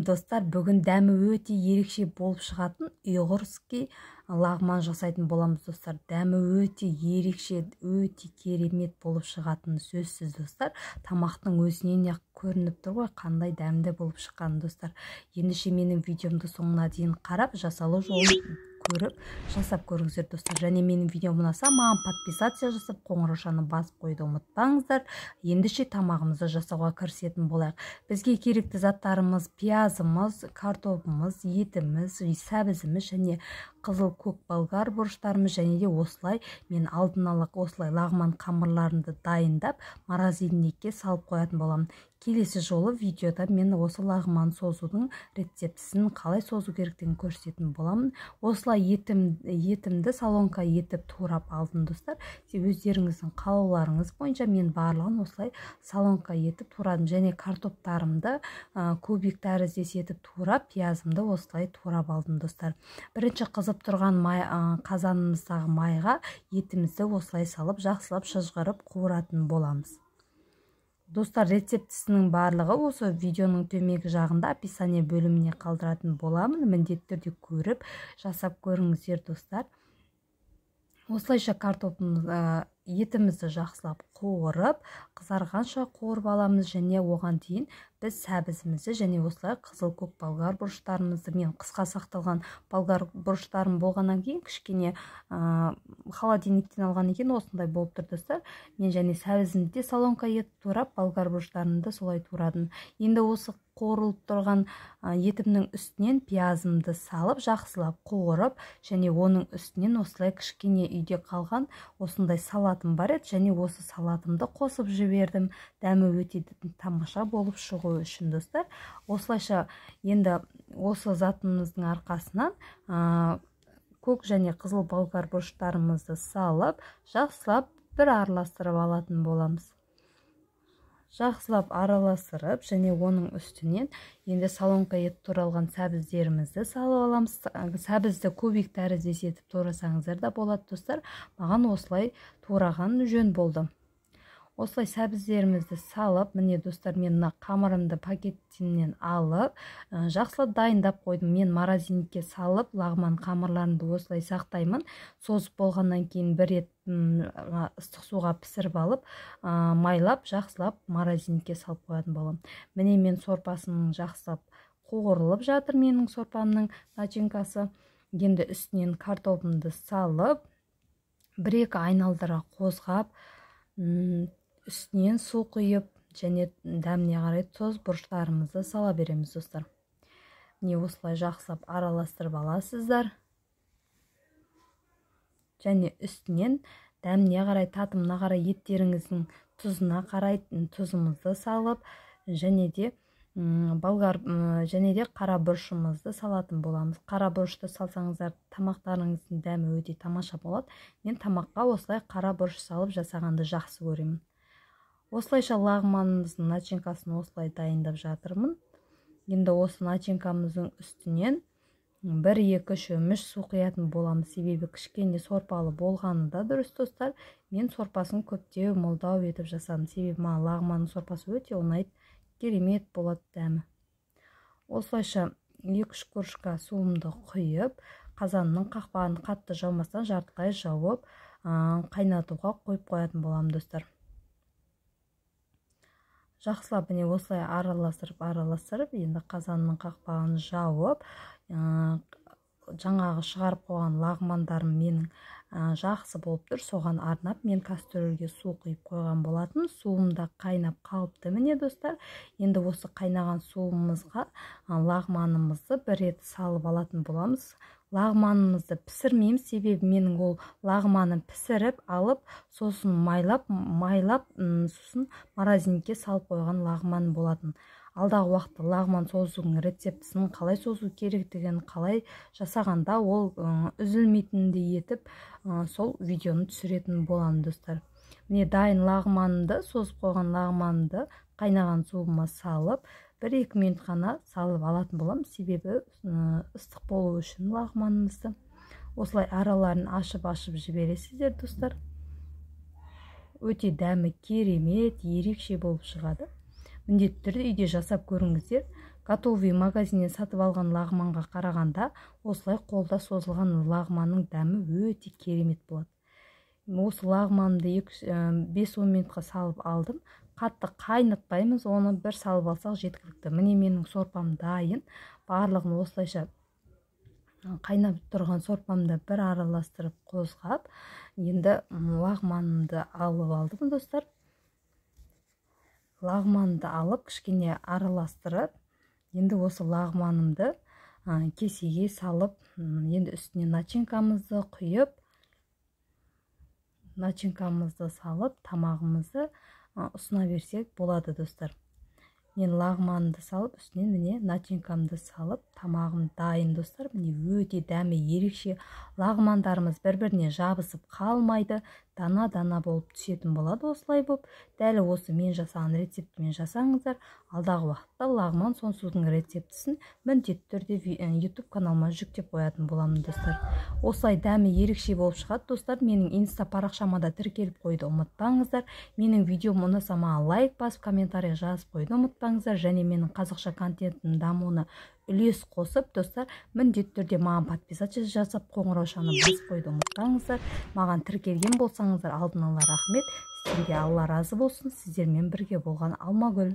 Достар, бүгін дәмі өте ерекше болып шығатын ұйғырский лағман жасайтын боламыз достар. Дәмі өте ерекше, өте керемет болып шығатын сөзсіз достар. Тамақтың өзінен ақ көрініп тұр ғой, қандай дәмді болып шыққан достар. Ендеше менің видеомды соңына дейін қарап, жасалу жолын көріп, жасап көріңіздер достар. Және менің видеом ұнаса, маған подписация жасап, қоңыраушаны басып қойды ұмытпаңыздар. Ендеше тамағымызды жасауға кірісетін болайық. Бізге керекті заттарымыз пиязымыз, картопымыз, етіміз, сәбізіміз және қызыл көк болгар бұрыштарымыз, және де осылай мен алдын ала осылай лағман қамырларымды дайындап морозильникке салып қоятын боламын. Келесі жолы видеода мен осы лағман созудың рецептісін қалай созу керектігін көрсететін боламын. Осылай етімді солонка етіп турап алдым достар. Өздеріңіздің қалауларыңыз бойынша мен барлығын осылай солонка етіп турадым. Және картоптарымды кубик тәріздес етіп турап, пиязымды осылай турап алдым достар. Бірінші қызып тұрған қазанымыздағы майға етімізді осылай салып, жақсылап шыжғырып қуыратын боламыз. Достар, рецептісінің барлығы осы видеоның төменгі жағында описание бөліміне қалдыратын боламын. Міндетті түрде көріп, жасап көріңіздер достар. Осылайша етімізді жақсылап қуырып, қызарғанша қуырып аламыз, және оған дейін біз сәбізімізді және осылай қызыл көк болгар бұрыштарымызды, мен қысқа сақталған болгар бұрыштарым болғаннан кейін кішкене холодильниктен алған екен, осындай болып тұр достар. Мен және сәбізімді де солонка етіп турап, болгар бұрыштарымды солай турадым. Енді осы қуырылып тұрған етімнің үстінен пиязымды салып, жақсылап қуырып, және оның үстінен осылай кішкене үйде қалған осындай салатым бар еді, және осы салатымды қосып жібердім. Дәмі өте тамаша болып шығу үшін достар. Осылайша енді осы затымыздың арқасынан көк және қызыл болгар бұрыштарымызды салып, жақсылап бір араластырып алатын боламыз. Жақсылап араластырып, және оның үстінен енді солонка етіп туралған сәбіздерімізді салып аламыз. Сәбізді кубик тәріздес етіп турасаңыздар да болады достар. Маған осылай тураған жөн болды. Осылай сәбіздерімізді салып, міне достар, мен қамырымды пакетінен алып, жақсылап дайындап қойдым. Мен морозильникке салып, лағман қамырларымды осылай сақтаймын. Созып болғаннан кейін бір рет ыстық суға пісіріп алып, майлап, жақсылап морозильникке салып қоятын боламын. Міне мен сорпасының жақсылап қуырылып жатыр, менің сорпамның начинкасы. Енді үстінен картопымды салып, бір-екі айналдыра қозғап, үстінен су құйып, және дәміне қарай тұз бұрыштарымызды сала береміз достар. Міне осылай жақсылап араластырып аласыздар. Және үстінен дәміне қарай, татымына қарай, еттеріңіздің тұзына қарай тұзымызды салып, және де қара бұрышымызды салатын боламыз. Қара бұрышты салсаңыздар, тамақтарыңыздың дәмі өте тамаша болады. Мен тамаққа осылай қара бұрыш салып жасағанды жақсы көремін. Осылайша лағманымыздың начинкасын осылай дайындап жатырмын. Енді осы начинкамыздың үстінен 1-2 шөміш су құятын боламыз. Себебі кішкене сорпалы болғаны да дұрыс достар. Мен сорпасын көптеу, молдау етіп жасадым. Себебі маған лағманның сорпасы өте ұнайды, керемет болады дәмі. Осылайша 2-3 кружка суымды құйып, қазанның қақпағын қатты жаумастан жартылай жауып, қайнатуға қойып қоятын боламын достар. Жақсылап міне осылай араластырып, енді қазанның қақпағын жауып, жаңағы шығарып қойған лағмандарым менің жақсы болып тұр. Соған арнап мен кастрөлге су құйып қойған болатын. Суым да қайнап қалыпты міне достар. Енді осы қайнаған суымызға лағманымызды бір рет салып алатын боламыз. Лағманымызды пісірмейміз, себебі менің ол лағманын пісіріп алып, сосын майлап, сосын морозильникке салып қойған лағман болатын. Алдағы уақытта лағман созудың рецептісін қалай созу керектігін, қалай жасағанда ол үзілмейтіндей етіп, сол видеоны түсіретін боламын достар. Міне дайын лағманды, созып қойған лағманды қайнаған суыма салып, 1-2 минут қана салып алатын болам, себебі ыстық болу үшін лағманымызды. Осылай араларын ашып жібересіздер достар. Өте дәмі керемет, ерекше болып шығады. Міндетті түрде үйде жасап көріңіздер. готовый магазиннен сатып алған лағманға қарағанда осылай қолда созылған лағманның дәмі өте керемет болады. Осы лағманды 5-10 минутқа салып алдым. Қатты қайнатпаймыз, оны бір салып алсақ жеткілікті. Міне менің сорпам дайын. Барлығын осылайша қайнап тұрған сорпамды бір араластырып қозғап, енді лағманымды алып алдым достар. Лағманды алып кішкене араластырып, енді осы лағманымды кесеге салып, енді үстіне начинкамызды құйып, начинкамызды салып, тамағымызды ұсына берсек болады достар. Мен лағманды салып, үстінен міне начинкамды салып, тамағым дайын достар. Міне өте дәмі ерекше. Лағмандарымыз бір-біріне жабысып қалмайды, дана-дана болып түсетін болады осылай болып. Дәл осы мен жасаған рецептімен жасаңыздар. Алдағы уақытта лағман сонсудың рецептісін міндетті түрде YouTube каналыма жүктеп қоятын боламын достар. Осылай дәмі ерекше болып шығады достар. Менің инста парақшама да тіркеліп қойды, ұмытпаңыздар. Менің видеом ұнаса маған лайк басып, комментарий жазып қойды, ұмытпаңыздар. Және менің қазақша контенттің дамуына үлес қосып достар, міндетті түрде маған подписаться жасап, қоңыраушаны басып қойды, ұмытпаңыздар. Маған тіркелген болсаңыздар, алдын ала рахмет. Сізге Алла разы болсын. Сіздермен бірге болған Алмагүл.